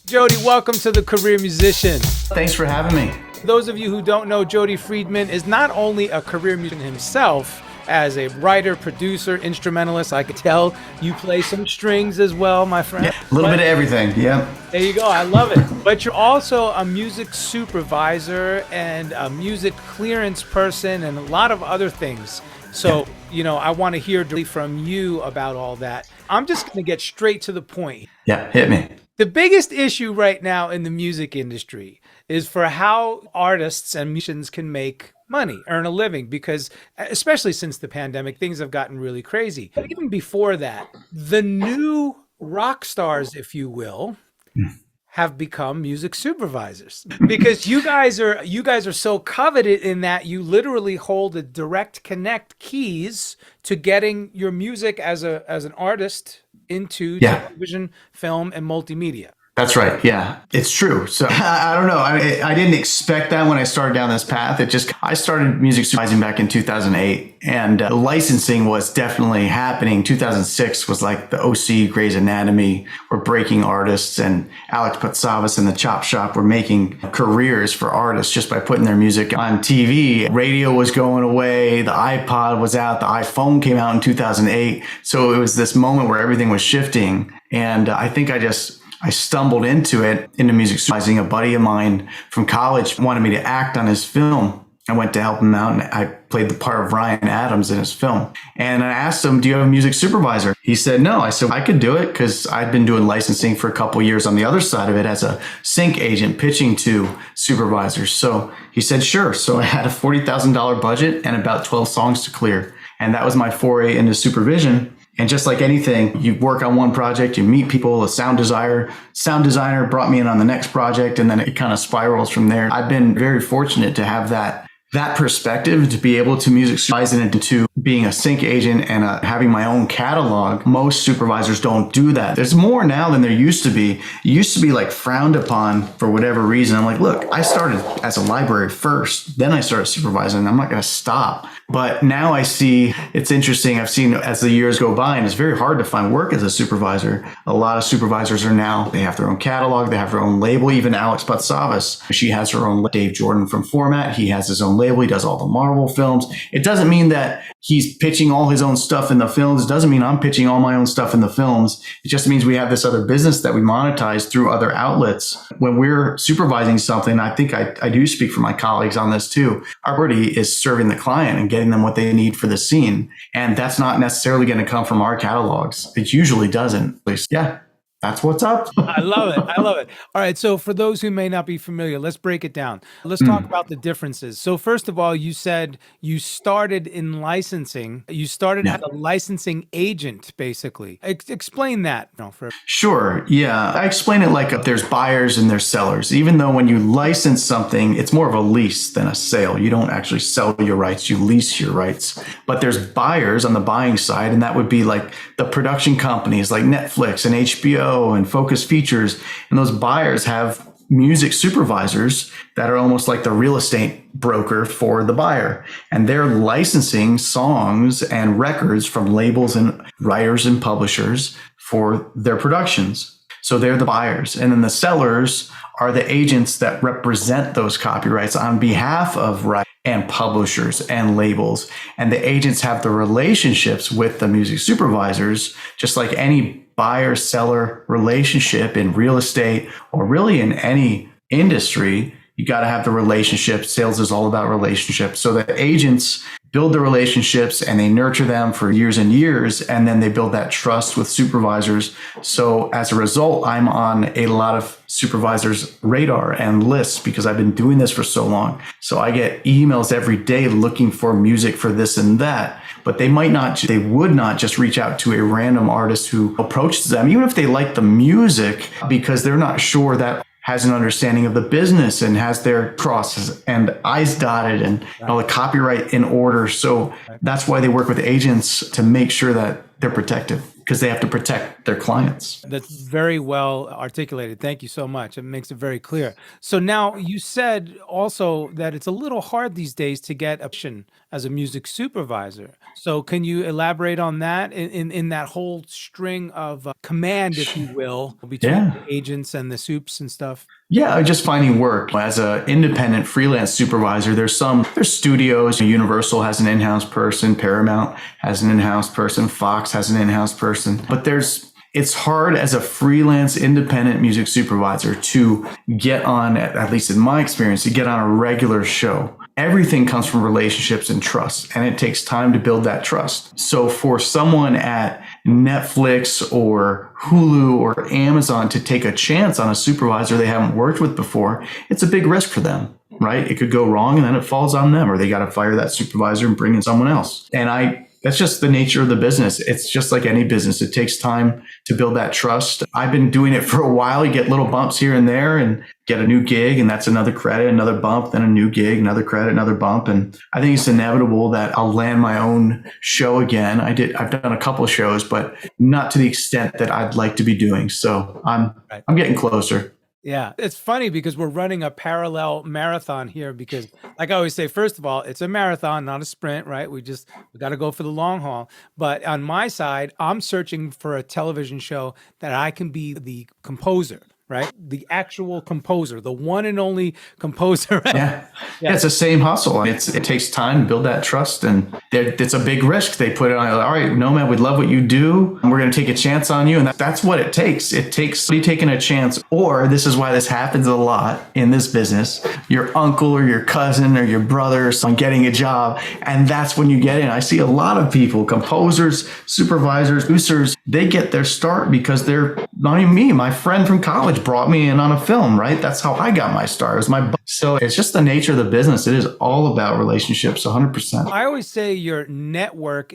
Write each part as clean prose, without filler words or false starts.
Jody, welcome to the Career Musician. Thanks for having me. Those of you who don't know, Jody Friedman is not only a career musician himself, as a writer, producer, instrumentalist. I could tell you play some strings as well, my friend. Yeah, a little bit of everything, yeah. There you go, I love it. But you're also a music supervisor and a music clearance person and a lot of other things. So, I want to hear from you about all that. I'm just going to get straight to the point. Yeah, hit me. The biggest issue right now in the music industry is for how artists and musicians can make money, earn a living, because especially since the pandemic, things have gotten really crazy. But even before that, the new rock stars, if you will, have become music supervisors because you guys are so coveted in that you literally hold the direct connect keys to getting your music as an artist into television, film, and multimedia. That's right. Yeah, it's true. So I don't know. I didn't expect that when I started down this path. I started music supervising back in 2008, and licensing was definitely happening. 2006 was like the OC, Grey's Anatomy were breaking artists, and Alex Patsavas and the Chop Shop were making careers for artists just by putting their music on TV. Radio was going away. The iPod was out. The iPhone came out in 2008. So it was this moment where everything was shifting. And I think I stumbled into music supervising. A buddy of mine from college wanted me to act on his film. I went to help him out, and I played the part of Ryan Adams in his film. And I asked him, do you have a music supervisor? He said, no. I said, I could do it because I'd been doing licensing for a couple of years on the other side of it as a sync agent pitching to supervisors. So he said, sure. So I had a $40,000 budget and about 12 songs to clear. And that was my foray into supervision. And just like anything, you work on one project, you meet people, a sound designer brought me in on the next project, and then it kind of spirals from there. I've been very fortunate to have that perspective, to be able to music supervise into being a sync agent and having my own catalog. Most supervisors don't do that. There's more now than there used to be. It used to be like frowned upon for whatever reason. I'm like, look, I started as a library first, then I started supervising. I'm not going to stop. But now I see, it's interesting. I've seen as the years go by, and it's very hard to find work as a supervisor. A lot of supervisors they have their own catalog, they have their own label. Even Alex Patsavas, she has her own. Dave Jordan from Format, he has his own label. He does all the Marvel films. It doesn't mean that he's pitching all his own stuff in the films. It doesn't mean I'm pitching all my own stuff in the films. It just means we have this other business that we monetize through other outlets. When we're supervising something, I think I do speak for my colleagues on this too. Our priority is serving the client and getting them what they need for the scene. And that's not necessarily going to come from our catalogs. It usually doesn't. At least, that's what's up. I love it. All right. So for those who may not be familiar, let's break it down. Let's talk about the differences. So first of all, you said you started in licensing. You started as a licensing agent, basically. Explain that. Sure. Yeah. I explain it like there's buyers and there's sellers. Even though when you license something, it's more of a lease than a sale. You don't actually sell your rights. You lease your rights. But there's buyers on the buying side, and that would be like the production companies like Netflix and HBO and Focus Features. And those buyers have music supervisors that are almost like the real estate broker for the buyer. And they're licensing songs and records from labels and writers and publishers for their productions. So they're the buyers. And then the sellers are the agents that represent those copyrights on behalf of writers and publishers and labels. And the agents have the relationships with the music supervisors, just like any buyer-seller relationship in real estate or really in any industry. You got to have the relationship. Sales is all about relationships. So the agents build the relationships and they nurture them for years and years. And then they build that trust with supervisors. So as a result, I'm on a lot of supervisors' radar and lists because I've been doing this for so long. So I get emails every day looking for music for this and that. But they would not just reach out to a random artist who approaches them, even if they like the music, because they're not sure that has an understanding of the business and has their crosses and I's dotted and all the copyright in order. So that's why they work with agents to make sure that they're protected. because they have to protect their clients. That's very well articulated. Thank you so much. It makes it very clear. So now you said also that it's a little hard these days to get a position as a music supervisor. So can you elaborate on that in that whole string of command, if you will, between Yeah. the agents and the soups and stuff? Yeah, just finding work. As an independent freelance supervisor, there's studios. Universal has an in-house person, Paramount has an in-house person, Fox has an in-house person. But it's hard as a freelance independent music supervisor to get on, at least in my experience, to get on a regular show. Everything comes from relationships and trust, and it takes time to build that trust. So for someone at Netflix or Hulu or Amazon to take a chance on a supervisor they haven't worked with before, it's a big risk for them, right? It could go wrong and then it falls on them, or they got to fire that supervisor and bring in someone else. And that's just the nature of the business. It's just like any business. It takes time to build that trust. I've been doing it for a while. You get little bumps here and there and get a new gig, and that's another credit, another bump, then a new gig, another credit, another bump. And I think it's inevitable that I'll land my own show again. I've done a couple of shows, but not to the extent that I'd like to be doing. So I'm getting closer. Yeah, it's funny because we're running a parallel marathon here because, like I always say, first of all, it's a marathon, not a sprint, right? We got to go for the long haul. But on my side, I'm searching for a television show that I can be the composer, right? The actual composer, the one and only composer. Right? Yeah, it's the same hustle. It takes time to build that trust, and it's a big risk. They put it on. All right, Nomad, we love what you do, and we're going to take a chance on you, and that's what it takes. It takes somebody taking a chance, or this is why this happens a lot in this business. Your uncle or your cousin or your brother or someone getting a job, and that's when you get in. I see a lot of people, composers, supervisors, producers, they get their start because they're not even me. My friend from college brought me in on a film, right? That's how I got my start. It was my so it's just the nature of the business. It is all about relationships, 100%. I always say your network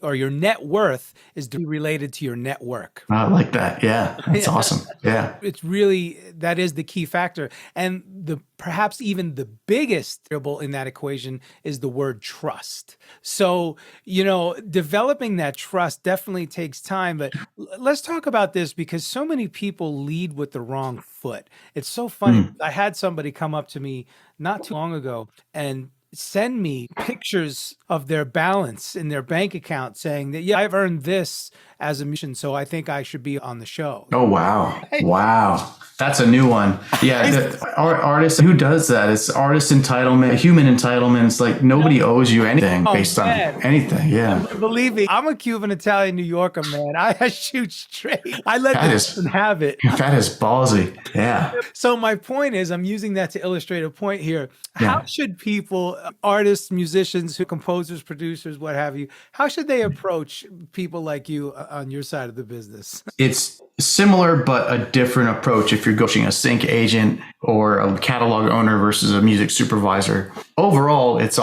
or your net worth is related to your network. I like that. Yeah, that's awesome. Yeah, it's really, that is the key factor. And perhaps even the biggest variable in that equation is the word trust. So, developing that trust definitely takes time, but let's talk about this because so many people lead with the wrong foot. It's so funny. I had somebody come up to me not too long ago and send me pictures of their balance in their bank account saying that, yeah, I've earned this as a musician, so I think I should be on the show. Oh, wow. Wow. That's a new one. Yeah. Artists, who does that? It's artist entitlement, human entitlement. It's like nobody owes you anything based on anything. Yeah. Believe me, I'm a Cuban Italian New Yorker, man. I shoot straight. I let the person have it. That is ballsy. Yeah. So my point is, I'm using that to illustrate a point here. How should people, artists, musicians, composers, producers, what have you, how should they approach people like you on your side of the business? It's similar, but a different approach if you're coaching a sync agent or a catalog owner versus a music supervisor. Overall, it's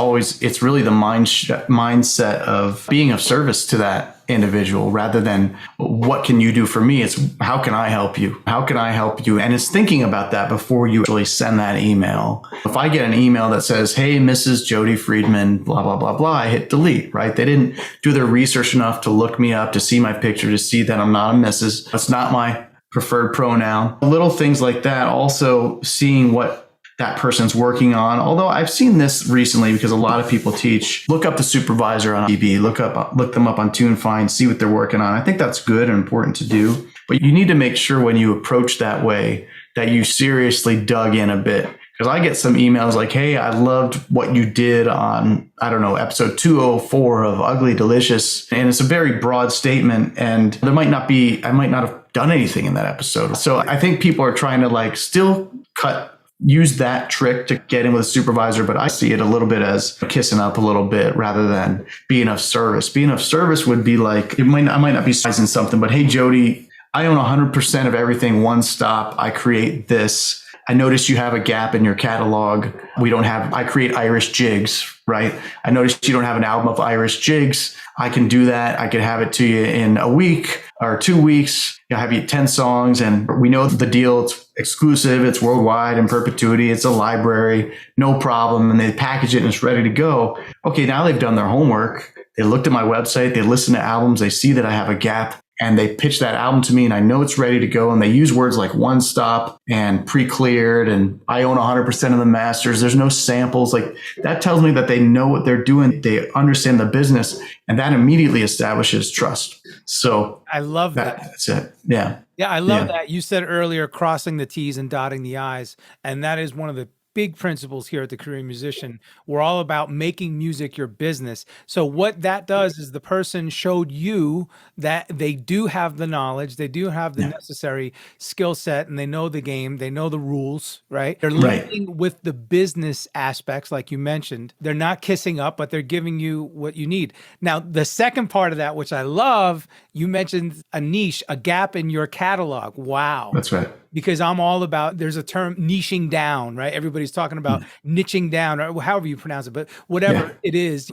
really the mindset of being of service to that individual rather than what can you do for me? It's how can I help you? How can I help you? And it's thinking about that before you actually send that email. If I get an email that says, hey, Mrs. Jody Friedman, blah, blah, blah, blah, I hit delete, right? They didn't do their research enough to look me up, to see my picture, to see that I'm not a Mrs. That's not my preferred pronoun. Little things like that. Also seeing what that person's working on. Although I've seen this recently because a lot of people teach, look up the supervisor on DB, look them up on TuneFind, see what they're working on. I think that's good and important to do. But you need to make sure when you approach that way that you seriously dug in a bit. Because I get some emails like, hey, I loved what you did on, episode 204 of Ugly Delicious. And it's a very broad statement. And I might not have done anything in that episode. So I think people are trying to still use that trick to get in with a supervisor, but I see it a little bit as kissing up a little bit rather than being of service. Being of service would be like, I might not be sizing something, but hey, Jody, I own 100% of everything one stop. I create this. I noticed you have a gap in your catalog. I create Irish jigs, right? I noticed you don't have an album of Irish jigs. I can do that. I could have it to you in a week or 2 weeks. I'll have you 10 songs, and we know the deal. It's exclusive. It's worldwide in perpetuity. It's a library, no problem. And they package it and it's ready to go. Okay, now they've done their homework. They looked at my website. They listened to albums. They see that I have a gap and they pitch that album to me and I know it's ready to go. And they use words like one stop and pre-cleared and I own 100% of the masters. There's no samples. Like that tells me that they know what they're doing. They understand the business, and that immediately establishes trust. So I love that. That's it. Yeah. Yeah, I love that. You said earlier, crossing the T's and dotting the I's. And that is one of the big principles here at the Career Musician. We're all about making music your business. So what that does is the person showed you that they do have the knowledge, they do have the necessary skill set, and they know the game, they know the rules, right? They're leading with the business aspects, like you mentioned. They're not kissing up, but they're giving you what you need. Now, the second part of that, which I love, you mentioned a niche, a gap in your catalog. Wow. That's right. Because I'm all about, there's a term, niching down, right? Everybody's talking about niching down, or however you pronounce it, but whatever it is,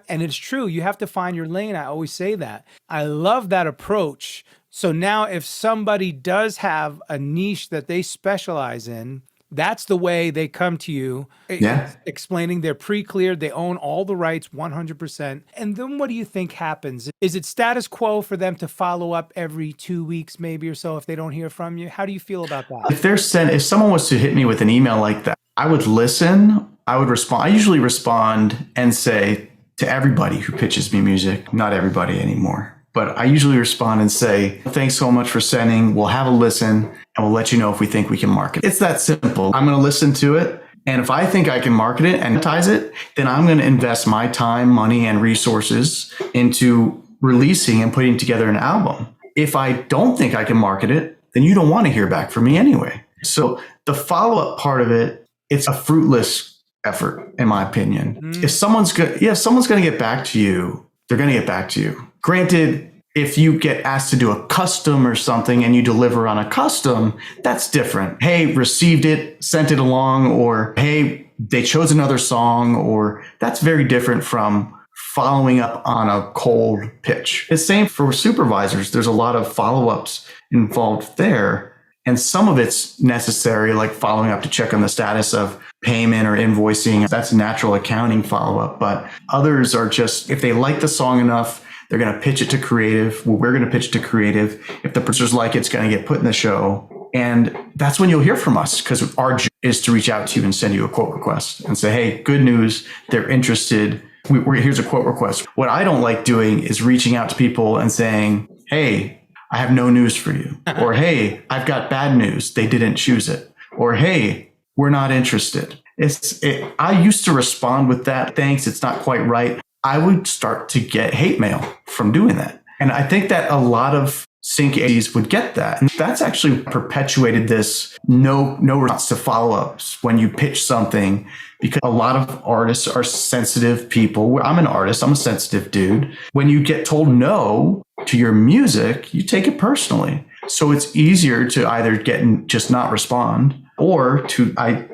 and it's true, you have to find your lane. I always say that. I love that approach. So now if somebody does have a niche that they specialize in, that's the way they come to you, explaining they're pre-cleared, they own all the rights 100%. And then what do you think happens? Is it status quo for them to follow up every 2 weeks maybe or so if they don't hear from you? How do you feel about that? If someone was to hit me with an email like that, I would listen, I would respond. I usually respond and say to everybody who pitches me music, not everybody anymore, but I usually respond and say, thanks so much for sending. We'll have a listen and we'll let you know if we think we can market it. It's that simple. I'm going to listen to it. And if I think I can market it and monetize it, then I'm going to invest my time, money, and resources into releasing and putting together an album. If I don't think I can market it, then you don't want to hear back from me anyway. So the follow-up part of it, it's a fruitless effort, in my opinion. If someone's going to get back to you, they're going to get back to you. Granted, if you get asked to do a custom or something and you deliver on a custom, that's different. Hey, received it, sent it along, or hey, they chose another song, or that's very different from following up on a cold pitch. The same for supervisors. There's a lot of follow-ups involved there. And some of it's necessary, like following up to check on the status of payment or invoicing. That's natural accounting follow-up. But others are just, if they like the song enough, they're going to pitch it to creative. Well, we're going to pitch it to creative. If the producers like it, it's going to get put in the show. And that's when you'll hear from us, because our job is to reach out to you and send you a quote request and say, hey, good news, they're interested. Here's a quote request. What I don't like doing is reaching out to people and saying, hey, I have no news for you. Or, hey, I've got bad news. They didn't choose it. Or, hey, we're not interested. I used to respond with that. Thanks. It's not quite right. I would start to get hate mail from doing that. And I think that a lot of sync agencies would get that. And that's actually perpetuated this no response to follow-ups when you pitch something, because a lot of artists are sensitive people. I'm an artist. I'm a sensitive dude. When you get told no to your music, you take it personally. So it's easier to either just not respond, or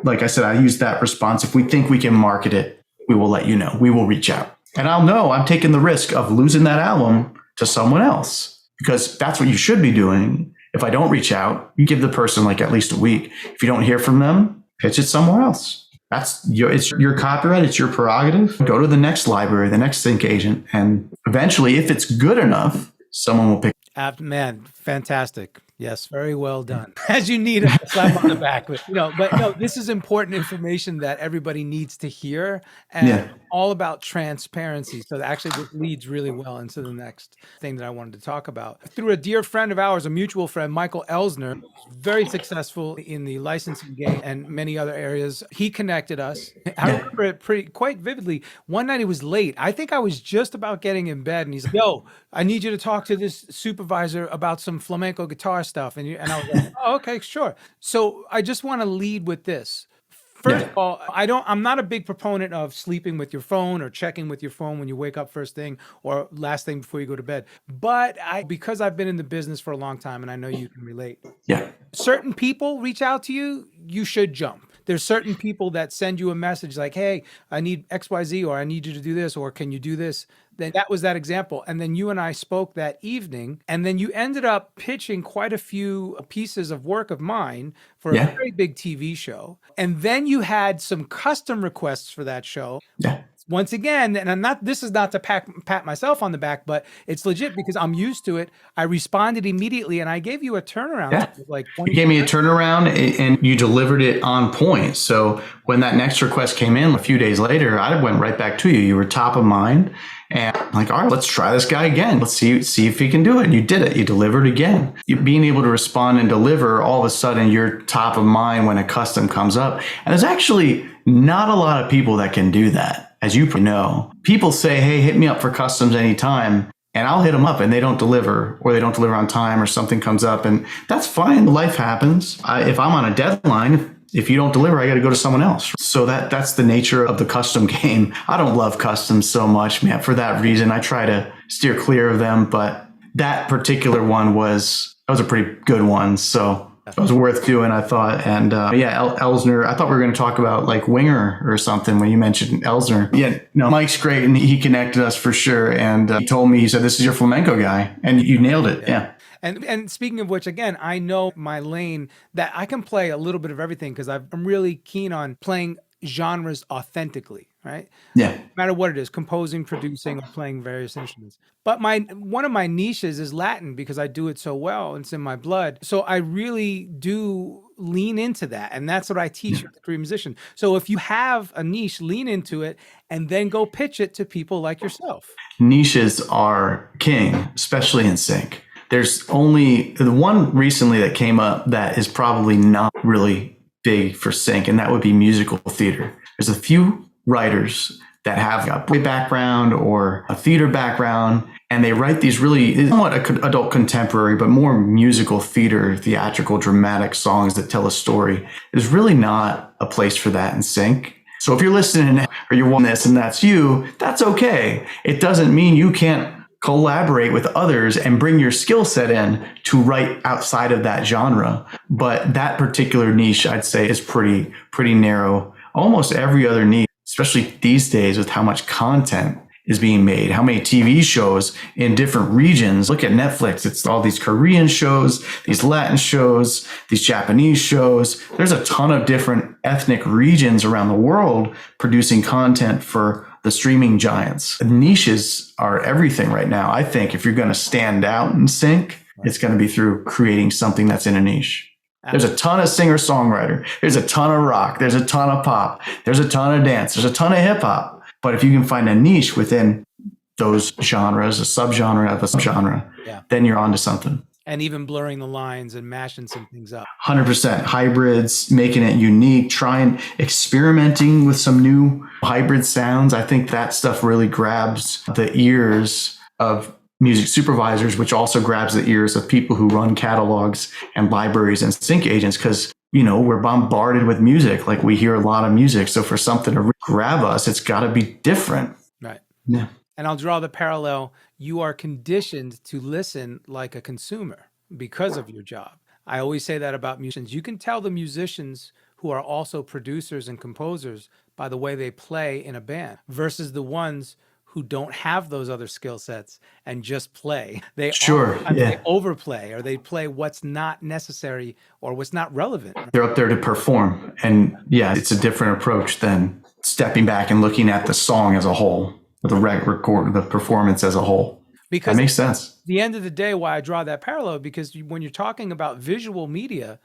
like I said, I use that response. If we think we can market it, we will let you know. We will reach out. And I'll know I'm taking the risk of losing that album to someone else, because that's what you should be doing. If I don't reach out, you give the person like at least a week. If you don't hear from them, pitch it somewhere else. It's your copyright. It's your prerogative. Go to the next library, the next sync agent. And eventually, if it's good enough, someone will pick. Man, fantastic. Yes, very well done. As you need a slap on the back. But no, this is important information that everybody needs to hear, and all about transparency. So actually this leads really well into the next thing that I wanted to talk about. Through a dear friend of ours, a mutual friend, Michael Elsner, very successful in the licensing game and many other areas. He connected us. I remember it quite vividly. One night he was late. I think I was just about getting in bed, and he's like, yo, I need you to talk to this supervisor about some flamenco guitar stuff. And I was like, oh, okay, sure. So I just want to lead with this. First of all, I'm not a big proponent of sleeping with your phone or checking with your phone when you wake up first thing or last thing before you go to bed. But because I've been in the business for a long time, and I know you can relate. Yeah. Certain people reach out to you, you should jump. There's certain people that send you a message like, hey, I need XYZ, or I need you to do this, or can you do this? Then that was that example. And then you and I spoke that evening, and then you ended up pitching quite a few pieces of work of mine for a very big TV show. And then you had some custom requests for that show. Yeah. once again, and I'm not, this is not to pat myself on the back, but it's legit because I'm used to it. I responded immediately and I gave you a turnaround Yeah. time of like You 20. gave me a turnaround and you delivered it on point. So when that next request came in a few days later, I went right back to you. You were top of mind. And I'm like, all right, let's try this guy again. Let's see if he can do it. And you did it. You delivered again. You being able to respond and deliver, all of a sudden you're top of mind when a custom comes up. And there's actually not a lot of people that can do that, as you know. People say, hey, hit me up for customs anytime. And I'll hit them up and they don't deliver, or they don't deliver on time, or something comes up. And that's fine. Life happens. If I'm on a deadline, if you don't deliver, I got to go to someone else. So that's the nature of the custom game. I don't love customs so much, man. For that reason, I try to steer clear of them. But that particular one was a pretty good one. So it was worth doing, I thought. And Elsner, I thought we were going to talk about like Winger or something when you mentioned Elsner. Yeah, no, Mike's great. And he connected us for sure. And he told me, he said, this is your flamenco guy. And you nailed it. Yeah. And speaking of which, again, I know my lane that I can play a little bit of everything because I'm really keen on playing genres authentically, right? Yeah. No matter what it is, composing, producing, or playing various instruments. But one of my niches is Latin because I do it so well and it's in my blood. So I really do lean into that. And that's what I teach with the career musician. So if you have a niche, lean into it and then go pitch it to people like yourself. Niches are king, especially in sync. There's only the one recently that came up that is probably not really big for sync, and that would be musical theater. There's a few writers that have a play background or a theater background, and they write these really somewhat adult contemporary, but more musical theater, theatrical, dramatic songs that tell a story. There's really not a place for that in sync. So if you're listening or you want this and that's you, that's okay. It doesn't mean you can't collaborate with others and bring your skill set in to write outside of that genre. But that particular niche, I'd say, is pretty narrow. Almost every other niche, especially these days with how much content is being made, how many TV shows in different regions. Look at Netflix. It's all these Korean shows, these Latin shows, these Japanese shows. There's a ton of different ethnic regions around the world producing content for the streaming giants. Niches are everything right now. I think if you're going to stand out and sync, it's going to be through creating something that's in a niche. There's a ton of singer-songwriter. There's a ton of rock. There's a ton of pop. There's a ton of dance. There's a ton of hip-hop. But if you can find a niche within those genres, a subgenre of a subgenre, then you're onto something. And even blurring the lines and mashing some things up. 100% hybrids, making it unique, experimenting with some new hybrid sounds. I think that stuff really grabs the ears of music supervisors, which also grabs the ears of people who run catalogs and libraries and sync agents, because we're bombarded with music. Like, we hear a lot of music. So for something to grab us, it's got to be different. Right. Yeah. And I'll draw the parallel. You are conditioned to listen like a consumer because of your job. I always say that about musicians. You can tell the musicians who are also producers and composers by the way they play in a band versus the ones who don't have those other skill sets and just play. They overplay, or they play what's not necessary or what's not relevant. They're up there to perform. And yeah, it's a different approach than stepping back and looking at the song as a whole, the performance as a whole. Because that makes sense. At the end of the day, why I draw that parallel, because when you're talking about visual media,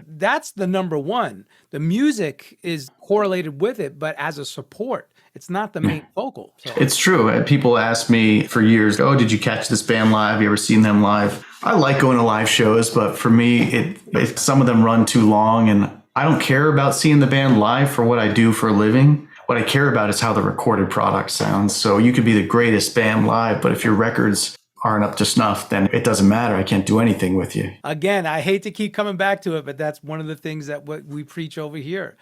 that's the number one. The music is correlated with it, but as a support, it's not the main focal. So. It's true. People ask me for years, oh, did you catch this band live? Have you ever seen them live? I like going to live shows, but for me, some of them run too long, and I don't care about seeing the band live for what I do for a living. What I care about is how the recorded product sounds. So you could be the greatest band live, but if your records aren't up to snuff, then it doesn't matter. I can't do anything with you. Again, I hate to keep coming back to it, but that's one of the things that what we preach over here.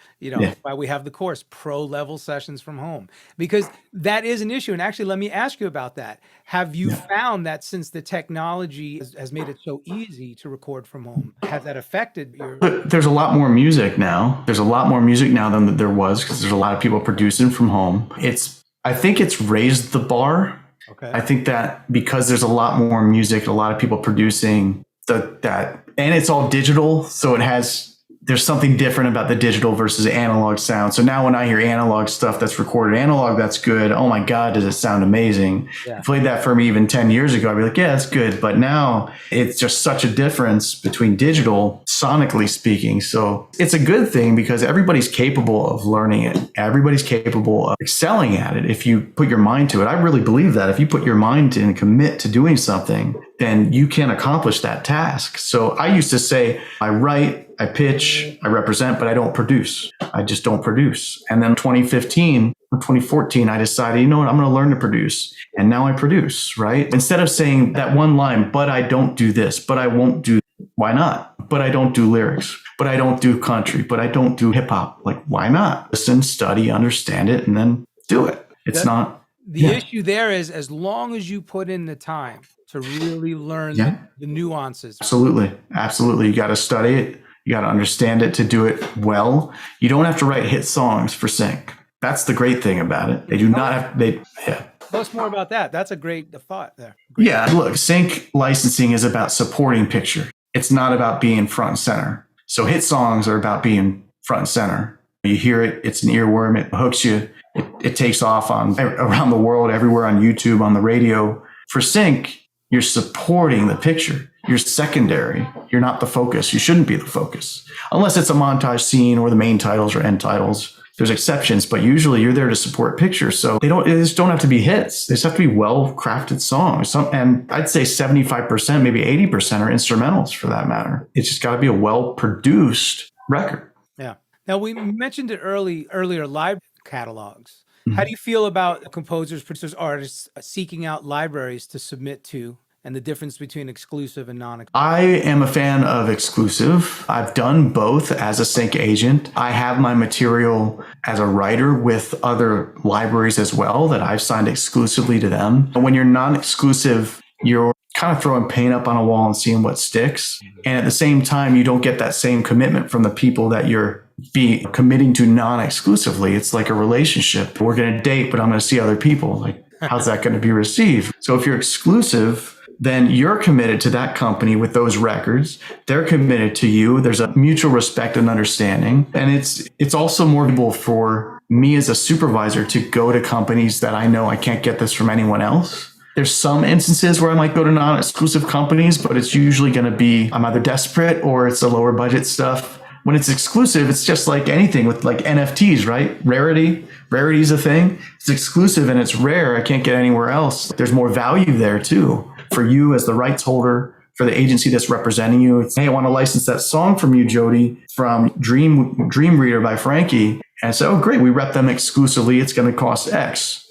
Why we have the course, pro level sessions from home, because that is an issue. And actually, let me ask you about that. Have you found that since the technology has made it so easy to record from home, has that affected your... There's a lot more music now. There's a lot more music now than there was, because there's a lot of people producing from home. I think it's raised the bar. Okay. I think that because there's a lot more music, a lot of people producing that, and it's all digital, so it has there's something different about the digital versus analog sound. So now when I hear analog stuff that's recorded analog, that's good. Oh my God, does it sound amazing? Yeah. You played that for me even 10 years ago. I'd be like, yeah, that's good. But now it's just such a difference between digital, sonically speaking. So it's a good thing because everybody's capable of learning it. Everybody's capable of excelling at it if you put your mind to it. I really believe that. If you put your mind to and commit to doing something, then you can accomplish that task. So I used to say, I write, I pitch, I represent, but I don't produce. I just don't produce. And then 2015 or 2014, I decided, you know what, I'm going to learn to produce. And now I produce, right? Instead of saying that one line, but I don't do this, but I won't do, why not? But I don't do lyrics, but I don't do country, but I don't do hip hop. Like, why not? Listen, study, understand it, and then do it. It's not. The issue there is as long as you put in the time to really learn the nuances. Absolutely. Absolutely. You got to study it. You got to understand it to do it well. You don't have to write hit songs for sync. That's the great thing about it. They do not have, Tell us more about that. That's a great thought there. Great. Yeah. Look, sync licensing is about supporting picture. It's not about being front and center. So hit songs are about being front and center. You hear it, it's an earworm, it hooks you, it takes off on around the world, everywhere on YouTube, on the radio. For sync, you're supporting the picture. You're secondary. You're not the focus. You shouldn't be the focus. Unless it's a montage scene or the main titles or end titles. There's exceptions, but usually you're there to support pictures. So they just don't have to be hits. They just have to be well-crafted songs. And I'd say 75%, maybe 80% are instrumentals for that matter. It's just got to be a well-produced record. Yeah. Now, we mentioned it earlier, live catalogs. How do you feel about composers, producers, artists seeking out libraries to submit to, and the difference between exclusive and non-exclusive? I am a fan of exclusive. I've done both as a sync agent. I have my material as a writer with other libraries as well that I've signed exclusively to them. When you're non-exclusive, you're kind of throwing paint up on a wall and seeing what sticks. And at the same time, you don't get that same commitment from the people that you're committing to non-exclusively. It's like a relationship. We're going to date, but I'm going to see other people. Like, how's that going to be received? So if you're exclusive, then you're committed to that company with those records. They're committed to you. There's a mutual respect and understanding. And it's also more valuable for me as a supervisor to go to companies that I know I can't get this from anyone else. There's some instances where I might go to non-exclusive companies, but it's usually going to be I'm either desperate or it's a lower budget stuff. When it's exclusive, it's just like anything with like NFTs, right? Rarity is a thing. It's exclusive and it's rare. I can't get anywhere else. There's more value there too. For you as the rights holder, for the agency that's representing you, it's, hey, I want to license that song from you, Jody, from Dream Reader by Frankie. And so, oh, great, we rep them exclusively. It's going to cost X.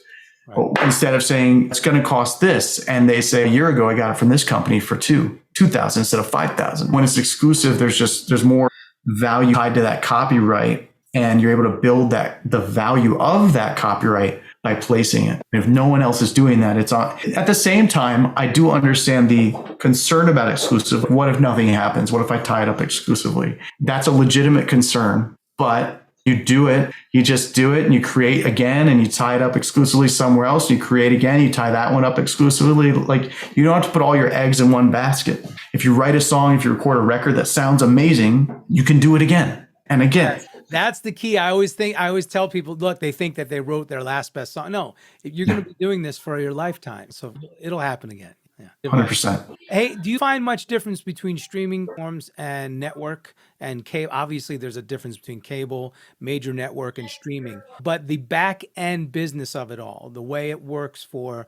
Right. Instead of saying it's going to cost this, and they say a year ago I got it from this company for $2,000 instead of $5,000. When it's exclusive, there's more value tied to that copyright, and you're able to build the value of that copyright by placing it. If no one else is doing that, it's on. At the same time, I do understand the concern about exclusive. What if nothing happens? What if I tie it up exclusively? That's a legitimate concern, but you do it, you just do it, and you create again, and you tie it up exclusively somewhere else. You create again, you tie that one up exclusively. Like, you don't have to put all your eggs in one basket. If you write a song, if you record a record that sounds amazing, you can do it again and again. That's the key. I always tell people, look, they think that they wrote their last best song. No, you're going to be doing this for your lifetime. So it'll happen again. Yeah. 100%. Hey, do you find much difference between streaming forms and network and cable? Obviously, there's a difference between cable, major network, and streaming. But the back end business of it all, the way it works for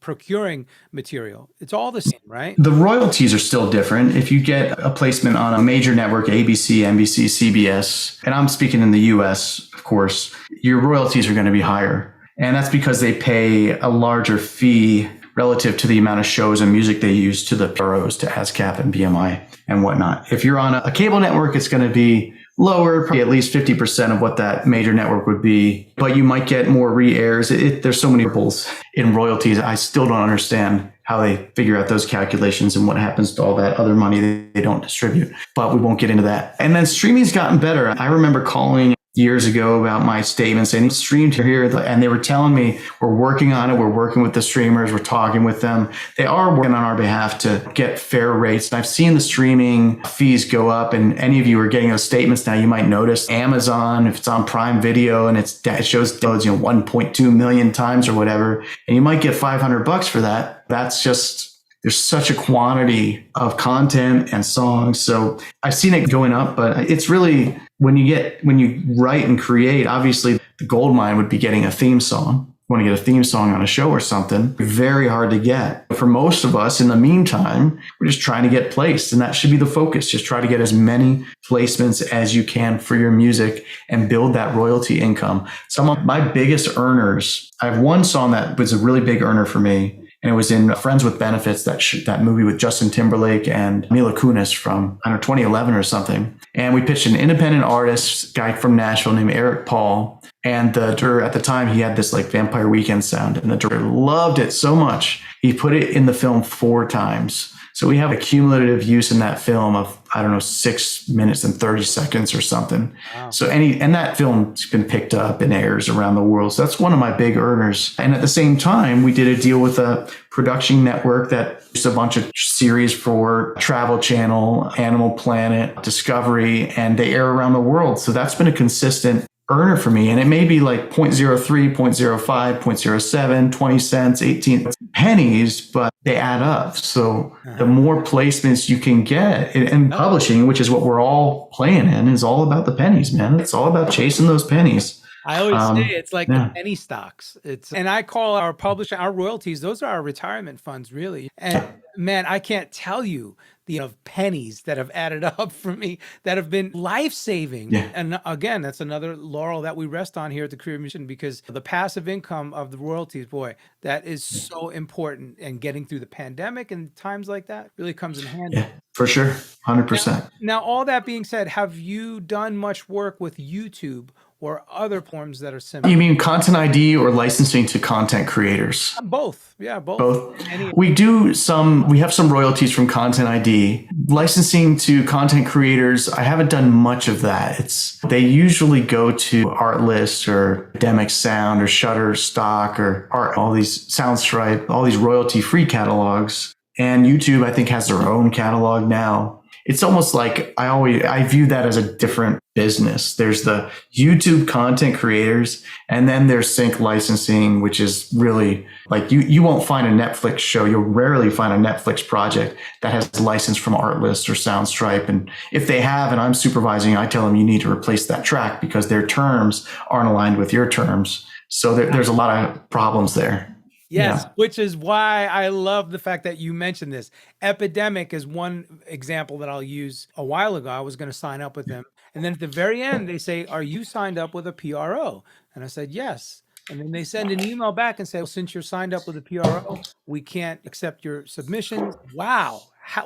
procuring material, it's all the same, right? The royalties are still different. If you get a placement on a major network, ABC, NBC, CBS, and I'm speaking in the US, of course, your royalties are going to be higher. And that's because they pay a larger fee relative to the amount of shows and music they use to the PROs, to ASCAP and BMI and whatnot. If you're on a cable network, it's going to be lower, probably at least 50% of what that major network would be, but you might get more re-airs. There's so many ripples in royalties. I still don't understand how they figure out those calculations and what happens to all that other money they don't distribute, but we won't get into that. And then streaming's gotten better. I remember calling years ago about my statements and streamed here. And they were telling me, we're working on it. We're working with the streamers. We're talking with them. They are working on our behalf to get fair rates. And I've seen the streaming fees go up, and any of you are getting those statements now, you might notice Amazon, if it's on Prime Video and it shows downloads, 1.2 million times or whatever, and you might get $500 for that. That's just, there's such a quantity of content and songs. So I've seen it going up, but it's really when you write and create, obviously the gold mine would be getting a theme song. You want to get a theme song on a show or something, very hard to get. For most of us, in the meantime, we're just trying to get placed, and that should be the focus. Just try to get as many placements as you can for your music and build that royalty income. Some of my biggest earners, I have one song that was a really big earner for me. And it was in Friends with Benefits, that movie with Justin Timberlake and Mila Kunis from, 2011 or something. And we pitched an independent artist, guy from Nashville named Eric Paul. And the director at the time, he had this like Vampire Weekend sound. And the director loved it so much, he put it in the film 4 times. So we have a cumulative use in that film of, 6 minutes and 30 seconds or something. Wow. So and that film's been picked up and airs around the world. So that's one of my big earners. And at the same time, we did a deal with a production network that used a bunch of series for Travel Channel, Animal Planet, Discovery, and they air around the world. So that's been a consistent earner for me. And it may be like 0.03, 0.05, 0.07, 20 cents, 18 pennies, but they add up. So the more placements you can get, and publishing, which is what we're all playing in, is all about the pennies, man. It's all about chasing those pennies. I always say it's like the penny stocks. And I call our publishing, our royalties, those are our retirement funds, really. And man, I can't tell you the of pennies that have added up for me that have been life-saving. Yeah. And again, that's another laurel that we rest on here at the Career Mission, because the passive income of the royalties, boy, that is so important. And getting through the pandemic and times like that really comes in handy. Yeah, for sure. 100%. Now, all that being said, have you done much work with YouTube or other forms that are similar? You mean Content ID or licensing to content creators? Both. Yeah, both. Both. We have some royalties from Content ID. Licensing to content creators, I haven't done much of that. They usually go to Artlist or Demic Sound or Shutterstock or all these Soundstripe, all these royalty-free catalogs. And YouTube, I think, has their own catalog now. It's almost like I view that as a different business. There's the YouTube content creators, and then there's sync licensing, which is really like you won't find a Netflix show. You'll rarely find a Netflix project that has license from Artlist or Soundstripe. And if they have, and I'm supervising, I tell them you need to replace that track because their terms aren't aligned with your terms. So there's a lot of problems there. Yes, yeah. Which is why I love the fact that you mentioned this. Epidemic is one example that I'll use. A while ago, I was going to sign up with them. And then at the very end, they say, are you signed up with a PRO? And I said, yes. And then they send an email back and say, well, since you're signed up with a PRO, we can't accept your submissions. Wow.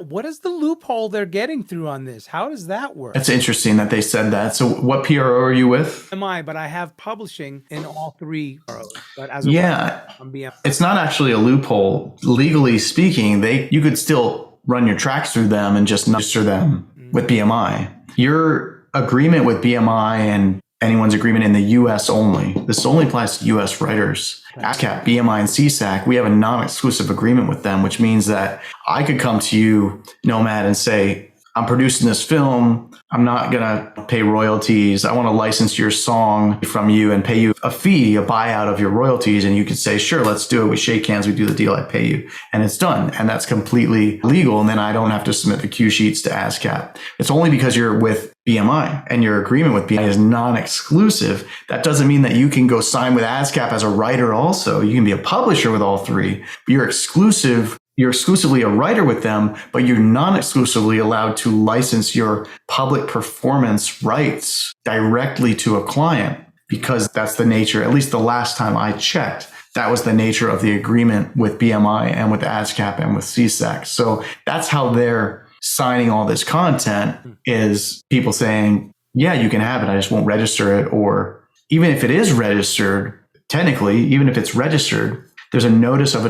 What is the loophole they're getting through on this? How does that work? That's interesting that they said that. So what PRO are you with? But I have publishing in all 3 PROs. But as it's not actually a loophole. Legally speaking, you could still run your tracks through them and just register them with BMI. Your agreement with BMI and anyone's agreement in the U.S. only. This only applies to U.S. writers. ASCAP, BMI, and CSAC, we have a non-exclusive agreement with them, which means that I could come to you, Nomad, and say, I'm producing this film. I'm not going to pay royalties. I want to license your song from you and pay you a fee, a buyout of your royalties. And you could say, sure, let's do it. We shake hands. We do the deal. I pay you. And it's done. And that's completely legal. And then I don't have to submit the cue sheets to ASCAP. It's only because you're with BMI and your agreement with BMI is non-exclusive. That doesn't mean that you can go sign with ASCAP as a writer also. You can be a publisher with all 3, but you're exclusively a writer with them, but you're non-exclusively allowed to license your public performance rights directly to a client, because that's the nature, at least the last time I checked, that was the nature of the agreement with BMI and with ASCAP and with CSAC. So that's how they're signing all this content, is people saying, yeah, you can have it, I just won't register it. Or even if it is registered, technically, even if it's registered, there's a notification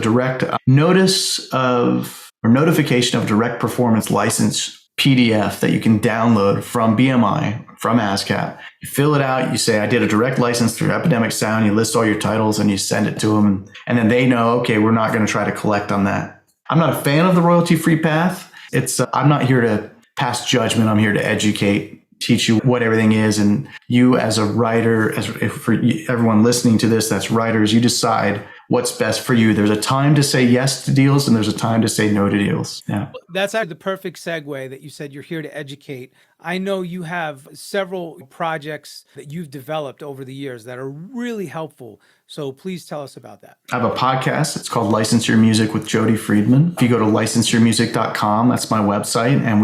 of direct performance license PDF that you can download from BMI from ASCAP. You fill it out. You say, I did a direct license through Epidemic Sound. You list all your titles and you send it to them. And then they know, okay, we're not going to try to collect on that. I'm not a fan of the royalty-free path. I'm not here to pass judgment. I'm here to educate, teach you what everything is. And you as a writer, for everyone listening to this, that's writers, you decide what's best for you. There's a time to say yes to deals and there's a time to say no to deals. Yeah. That's the perfect segue that you said you're here to educate. I know you have several projects that you've developed over the years that are really helpful. So please tell us about that. I have a podcast. It's called License Your Music with Jody Friedman. If you go to licenseyourmusic.com, that's my website. And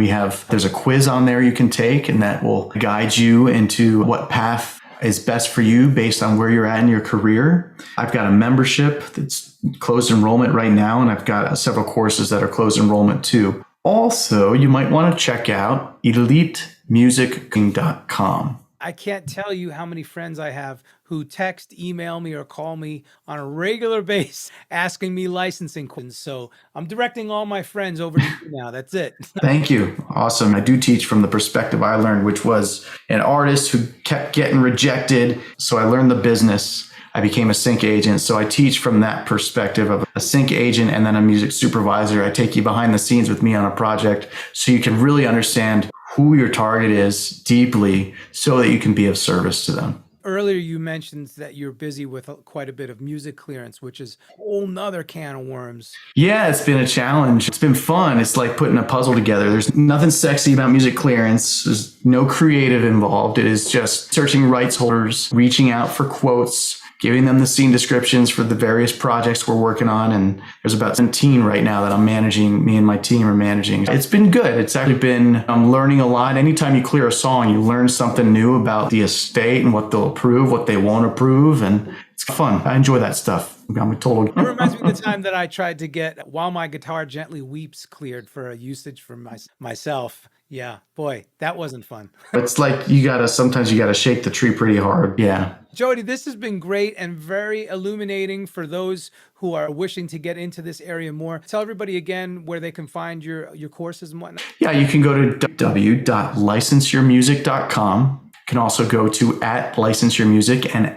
there's a quiz on there you can take, and that will guide you into what path is best for you based on where you're at in your career. I've got a membership that's closed enrollment right now, and I've got several courses that are closed enrollment too. Also, you might want to check out elitemusic.com. I can't tell you how many friends I have who text, email me, or call me on a regular basis asking me licensing questions. So I'm directing all my friends over to you now. That's it. Thank you. Awesome. I do teach from the perspective I learned, which was an artist who kept getting rejected. So I learned the business. I became a sync agent. So I teach from that perspective of a sync agent and then a music supervisor. I take you behind the scenes with me on a project so you can really understand who your target is deeply so that you can be of service to them. Earlier, you mentioned that you're busy with quite a bit of music clearance, which is a whole nother can of worms. Yeah, it's been a challenge. It's been fun. It's like putting a puzzle together. There's nothing sexy about music clearance. There's no creative involved. It is just searching rights holders, reaching out for quotes, giving them the scene descriptions for the various projects we're working on. And there's about 17 right now that I'm managing, me and my team are managing. It's been good. It's actually been, I'm learning a lot. Anytime you clear a song, you learn something new about the estate and what they'll approve, what they won't approve. And it's fun. I enjoy that stuff. I'm a total. It reminds me of the time that I tried to get While My Guitar Gently Weeps cleared for a usage for myself. Yeah, boy, that wasn't fun. It's like sometimes you got to shake the tree pretty hard. Yeah. Jody, this has been great and very illuminating for those who are wishing to get into this area more. Tell everybody again where they can find your courses and whatnot. Yeah, you can go to www.licenseyourmusic.com. You can also go to @licenseyourmusic and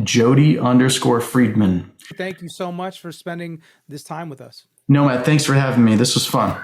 @Jody_Friedman. Thank you so much for spending this time with us. No, Matt, thanks for having me. This was fun.